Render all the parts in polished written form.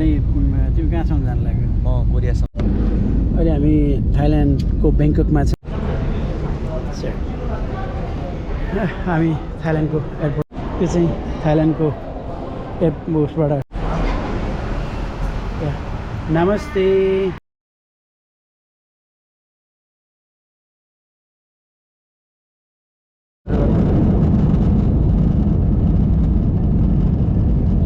अनि तिमी कहाँसम्म जानु लाग्यो? म कोरियासम्म। अहिले हामी थाइल्यान्डको ब्याङ्ककमा छ। हामी थाइल्यान्डको एयरपोर्ट, यो चाहिँ थाइल्यान्डको एयरपोर्टबाट। नमस्ते।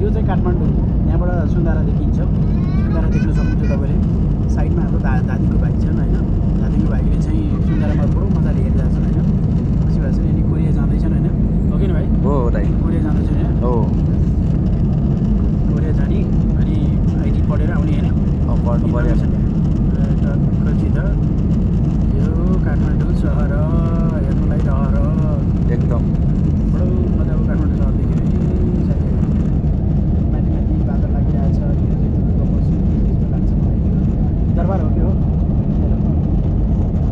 यो चाहिँ काठमाडौँ, यहाँबाट सुन्दारा देखिन्छ। सुन्दारा देख्न सक्नुहुन्छ तपाईँले। साइडमा हाम्रो दादीको भाइ छन् होइन, दादीको भाइले चाहिँ सुन्दारामा पुरो मजाले हेरिरहेको छन् होइन। खुसी भएको छ नि, कोरिया जाँदैछन् होइन, हो कि न भाइ? हो दाइ, कोरिया जाँदैछन् होइन? हो, कोरिया जाने अनि आइटी पढेर आउने होइन, पढ्नु पर्यो। टक्कसित यो काठमाडौँ सहर हेर्नुलाई रहर एकदम बडो मजाको काठमाडौँ सहर देख्यो है साथीहरू। माथि माथि बादल लागिरहेछ, यो चाहिँ तपाईँको बस्नु त्यस्तो लाग्छ मलाई। दरबार हो कि हो?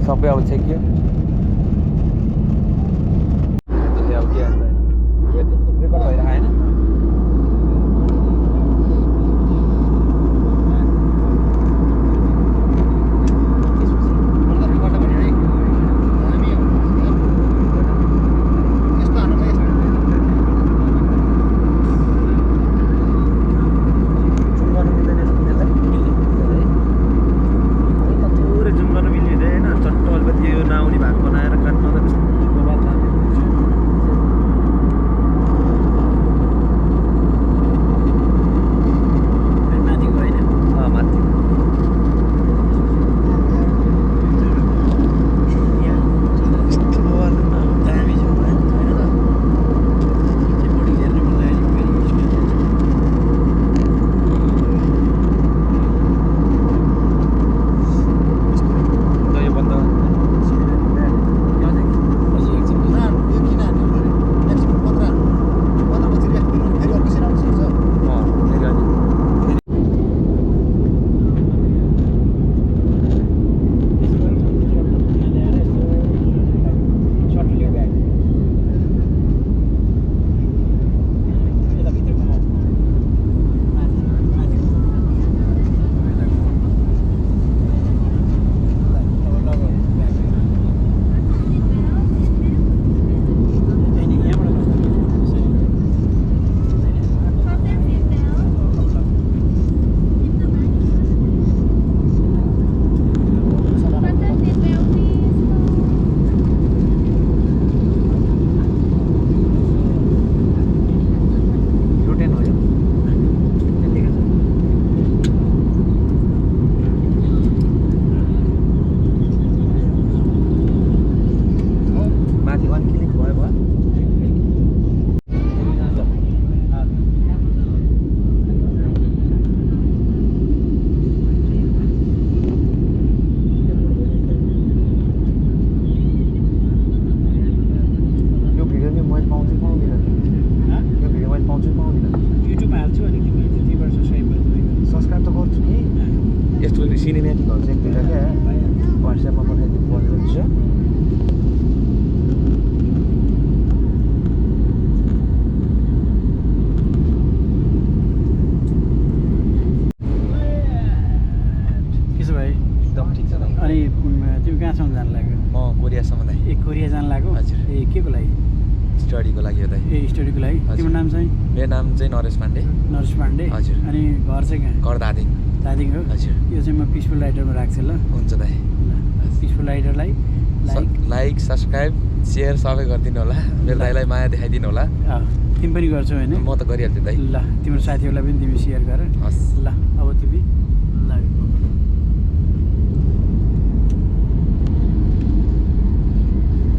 सबै अब चेक्यो। अब के भन्छ रेकर्ड भएर आएन। सिनेमेटिकहरू चाहिँ एकपल्ट क्या वाट्सएपमा पठाइदिनु पर्ने हुन्छ। के छ भाइ? एकदम ठिक छ दाइ। अनि तिमी कहाँसम्म जानु लाग्यो? म कोरियासम्म दाइ। ए कोरिया जानु लाग्यो? हजुर। ए के को लागि? स्टडीको लागि हो दाइ। ए स्टडीको लागि? तिम्रो नाम चाहिँ? मेरो नाम चाहिँ नरेश पाण्डे। नरेश पाण्डे? हजुर। अनि घर चाहिँ कहाँ? घर दादिङ। दादिङ हो? हजुर। यो चाहिँ म पिसफुल राइडरमा राख्छु ल। हुन्छ दाइ। पिसफुल राइडरलाई लाइक सब्सक्राइब सेयर सबै गरिदिनु होला। मेरो दाइलाई माया देखाइदिनु होला। तिमी पनि गर्छौ होइन? म त गरिहाल्छु दाइ। ल तिम्रो साथीहरूलाई पनि तिमी सेयर गर। हस् ल अब तिमी ल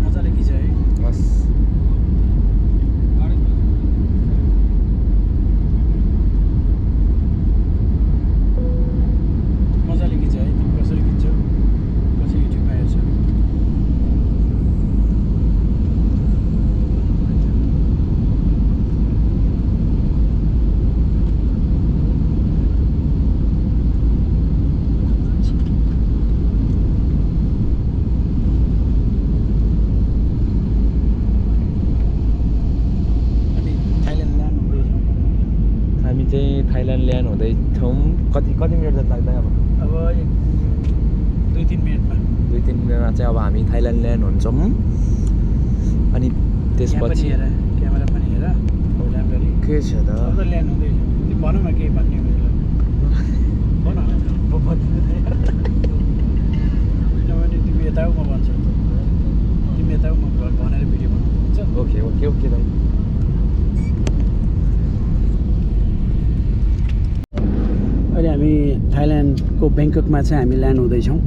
मजाले खिच है। हस् मजाले खिच है। तिमी कसरी खिच्छौ, कसरी युट्युबमा हेर्छौ? Thailand land हुँदैछौँ। कति मिनट जति लाग्दैन अब? अब 2-3 मिनटमा 2-3 मिनटमा चाहिँ अब हामी थाइल्यान्ड ल्यान्ड हुन्छौँ। अनि त्यसपछि क्यामेरा पनि हेर राम्ररी के छ त अब ल्यान्ड हुँदैछ। तिमी भन न केही भन्ने भन किनभने तिमी यता म भन्छु, तिमी यता म भनेर भिडियो बनाउनु हुन्छ। ओके दाइ। अहिले हामी थाइल्यान्डको ब्याङ्ककमा चाहिँ हामी ल्यान्ड हुँदैछौँ।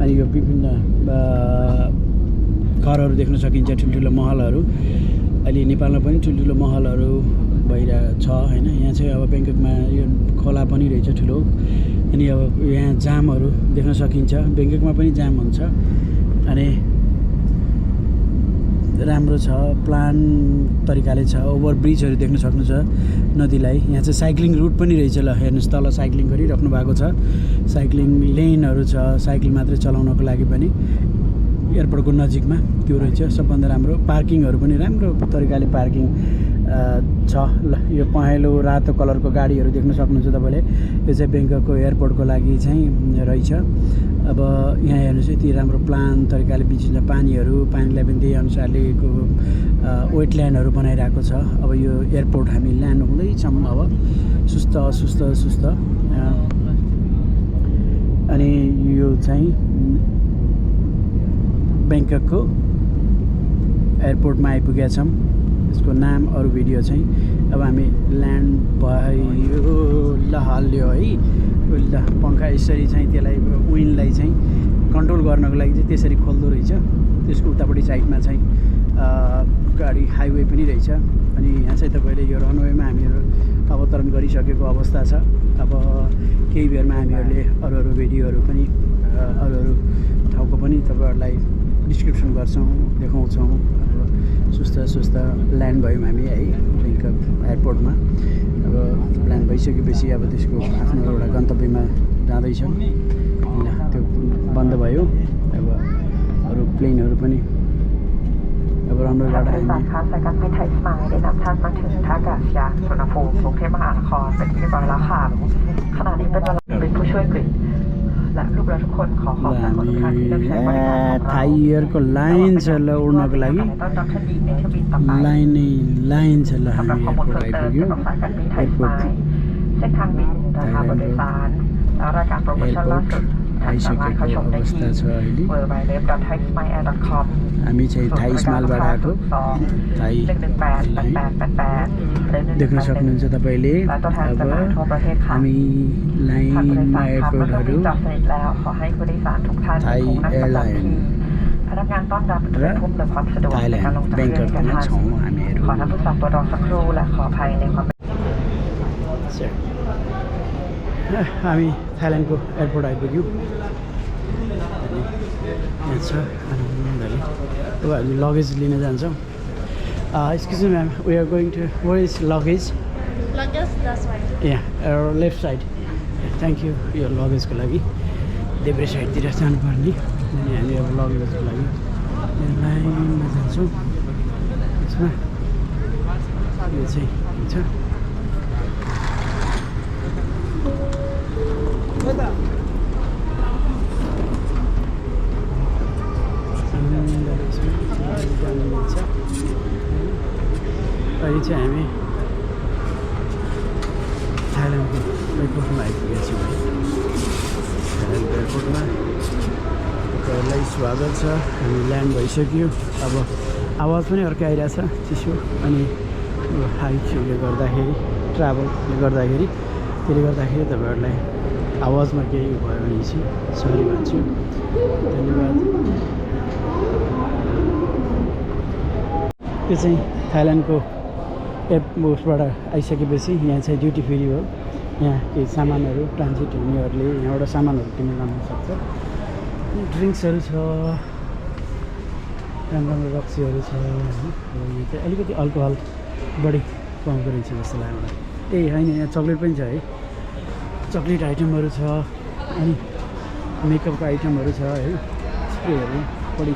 अनि यो विभिन्न घरहरू देख्न सकिन्छ, ठुल्ठुलो महलहरू। अहिले नेपालमा पनि ठुल्ठुलो महलहरू भइरहेको छ होइन। यहाँ चाहिँ अब ब्याङ्ककमा यो खोला पनि रहेछ ठुलो। अनि अब यहाँ जामहरू देख्न सकिन्छ, ब्याङ्ककमा पनि जाम हुन्छ। अनि राम्रो छ, प्लान तरिकाले छ। ओभरब्रिजहरू देख्न सक्नुहुन्छ नदीलाई। यहाँ चाहिँ साइक्लिङ रुट पनि रहेछ। ल हेर्नुहोस् तल साइक्लिङ गरिराख्नु भएको छ। साइक्लिङ लेनहरू छ साइकल मात्रै चलाउनको लागि पनि। एयरपोर्टको नजिकमा त्यो रहेछ सबभन्दा राम्रो। पार्किङहरू पनि राम्रो तरिकाले पार्किङ छ। ल यो पहेँलो रातो कलरको गाडीहरू देख्न सक्नुहुन्छ तपाईँले। यो चाहिँ ब्याङ्ककको एयरपोर्टको लागि चाहिँ रहेछ। अब यहाँ हेर्नुहोस् यति राम्रो प्लान तरिकाले बिचिन्छ पानीलाई पनि त्यही अनुसारले वेटल्यान्डहरू बनाइरहेको छ। अब यो एयरपोर्ट हामी ल्यान्ड हुँदैछौँ अब सुस्त। अनि यो चाहिँ ब्याङ्ककको एयरपोर्टमा आइपुगेका छौँ। यसको नाम अरू भिडियो चाहिँ अब हामी ल्यान्ड भयो। ल हाल्यो है ल पङ्खा यसरी चाहिँ त्यसलाई विन्डलाई चाहिँ कन्ट्रोल गर्नको लागि चाहिँ त्यसरी खोल्दो रहेछ। त्यसको उतापट्टि साइडमा चाहिँ गाडी हाइवे पनि रहेछ। अनि यहाँ चाहिँ तपाईँले यो रनवेमा हामीहरू अवतरण गरिसकेको अवस्था छ। अब केही बेरमा हामीहरूले अरू भिडियोहरू पनि अरू ठाउँको पनि तपाईँहरूलाई डिस्क्रिप्सन गर्छौँ, देखाउँछौँ। अब सुस्त ल्यान्ड भयौँ हामी है ब्याङ्कक एयरपोर्टमा। अब ल्यान्ड भइसकेपछि अब त्यसको आफ्नो एउटा गन्तव्यमा जाँदैछौँ। त्यो बन्द भयो। अब अरू प्लेनहरू पनि अब राम्रोबाट हामी สายการบินไทยสมายได้นำท่านมาถึงท่าอากาศยานสุวรรณภูมิกรุงเทพมหานครเป็นที่เรียบร้อยแล้วค่ะขณะนี้เป็นเวลาเป็นผู้ช่วยกรีดและลูกเรือทุกคนขอขอบคุณทุกท่านที่เลือกใช้บริการของเรา थाई एयरको लाइन छ ल उड्नको लागि। ต้อนรับท่านดีในเที่ยวบินต่อไป लाइन छ ल สำหรับ हामी ข้อมูล एयरपोर्ट เพิ่มเติม आइपुग्यौँ। เกี่ยวกับสายการบินไทยสมายเส้นทางบินราคาบนโดยสารและรายการโปรโมชั่นล่าสุดท่านสามารถเข้าชมได้ที่ www.thaismile.com हामी चाहिँ थाई स्माइलबाट आएको। थाई देख्न सक्नुहुन्छ तपाईँले। अब हामी लाइनमा एयरपोर्टहरू थाई एयरलाइन พนักงานต้อนรับทุกทุ่มโดยความสะดวกในการลงจากเรือในท่านี้ขอท่านผู้โดยสารตัวรอสักครู่และขออภัยในความ हामी थाइल्यान्डको एयरपोर्ट आइपुग्यौँ। यहाँ छ आनन्दले। अब हामी लगेज लिन जान्छौँ। Excuse me ma'am, we are going to where is luggage? Luggage, that's right. यहाँ लेफ्ट साइड। Thank you. यो लगेजको लागि देब्रे साइडतिर जानुपर्ने। अनि हामी अब लगेजको लागि लाइनमा जान्छौँ। यसमा यो चाहिँ हुन्छ अहिले चाहिँ हामी थाइल्यान्डको एयरपोर्टमा आइपुगेका छौँ। थाइल्यान्डको एयरपोर्टमा तपाईँहरूलाई स्वागत छ। हामी ल्यान्ड भइसक्यो। अब आवाज पनि अर्कै आइरहेछ चिसो। अनि यो हाइटले गर्दाखेरि ट्राभलले गर्दाखेरि त्यसले गर्दाखेरि तपाईँहरूलाई आवाजमा केही भयो भने चाहिँ सरी भन्छु। धन्यवाद। यो चाहिँ थाइल्यान्डको एयरपोर्टबाट आइसकेपछि यहाँ चाहिँ ड्युटी फ्री हो। यहाँ केही सामानहरू ट्रान्जिट हुनेहरूले यहाँबाट सामानहरू किनेर लान सक्छ। ड्रिङ्क्सहरू छ, राम्रो रक्सीहरू छ। यो चाहिँ अलिकति अल्कोहल बढी पाउँदो रहेछ जस्तो लाग्यो मलाई। ए होइन, यहाँ चक्लेट पनि छ है। चक्लेट आइटमहरू छ। अनि मेकअपको आइटमहरू छ है। स्प्रेहरू, बडी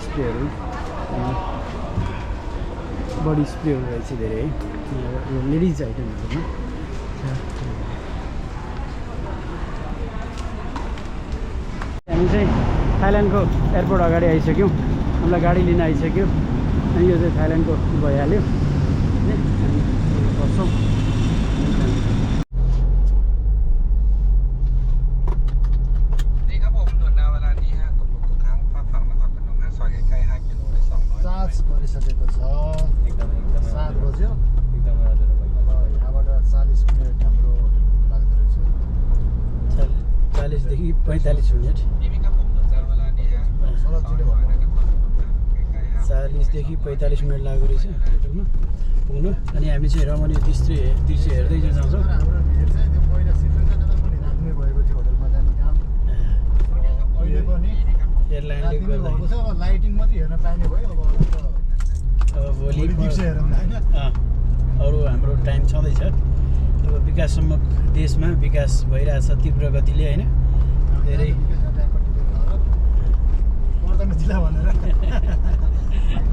स्प्रेहरू रहेछ धेरै है। यो लेडिज आइटमहरूमा छ। हामी चाहिँ थाइल्यान्डको एयरपोर्ट अगाडि आइसक्यौँ हामीलाई गाडी लिन आइसक्यो अनि यो चाहिँ थाइल्यान्डको भइहाल्यो हामी बस्छौँ चार्ज गरिसकेको छ 7 बज्यो अब यहाँबाट 40 मिनट हाम्रो लाग्दो रहेछ 40 देखि 45 मिनट 40 देखि 45 मिनट लाग्दो रहेछ होटलमा पुग्नु अनि हामी चाहिँ रमणीय दृश्य हेर्दै जान्छौँ हाम्रो भिड चाहिँ त्यो पहिला श्रीलङ्का जाँदा पनि राख्ने भएको थियो होटलमा जाने काम अहिले पनि एयरलाइनले राख्ने गर्दा भएको छ अब लाइटिङ मात्रै हेर्न पाइने भयो अब भोलि दिउँसो हेरौँ न होइन अरू हाम्रो टाइम छँदैछ अब विकाससम्म देशमा विकास भइरहेछ तीव्र गतिले होइन धेरै पर्दैन जिल्ला भनेर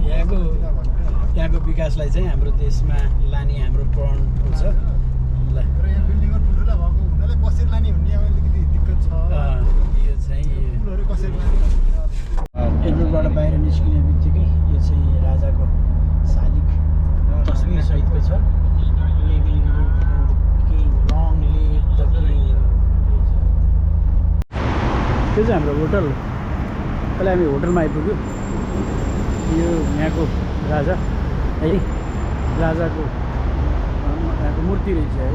यहाँको विकासलाई चाहिँ हाम्रो देशमा लाने हाम्रो प्रण हुन्छ ल तर यहाँ बिल्डिङहरू ठुल्ठुला भएको हुनाले कसरी लाने भन्ने अब अलिकति दिक्कत छ यो चाहिँ फुलहरू कसरी लाने एयरपोर्टबाट बाहिर निस्किने बित्तिकै यो चाहिँ राजाको शालिग तस्बिर सहितको छ living king long live the king त्यो चाहिँ हाम्रो होटल अहिले हामी होटलमा आइपुग्यो यो यहाँको राजा है राजाको यहाँको मूर्ति रहेछ है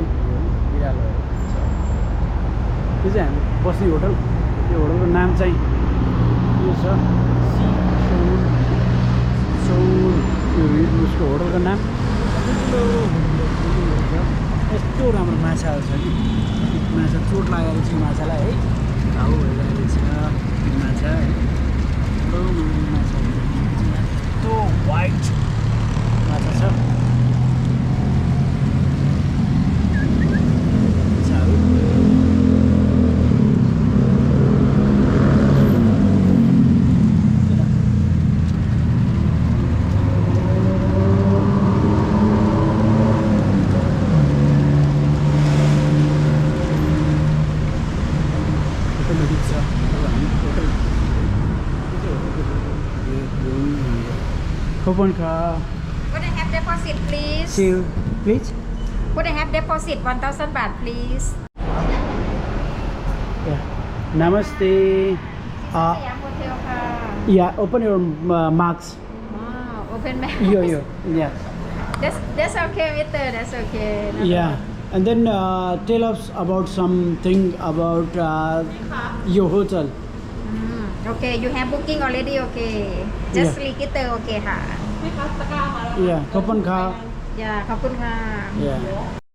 बिरालोहरू छ त्यो चाहिँ हामी बस्ने होटल यो होटलको नाम चाहिँ यो छ सौल उसको होटलको नाम यस्तो राम्रो माछाहरू छ कि माछा चोट लागेको छ माछालाई है घाउ भइरहेको छ माछा है माछा यस्तो वाइट माछा छ Coupon card. Could I have deposit, please? Seal, please. Could I have deposit 1,000 baht, please? Yeah. Namaste. Siam Hotel ka. Yeah, open your marks. Oh, open map. Yo. Yeah. That's okay, Mister. That's okay. No Yeah. And then tell us about something about your hotel. Okay, you have booking already. Okay. Just register. Okay, ha. Yeah, coupon card. Yeah, ขอบคุณค่ะ Yeah.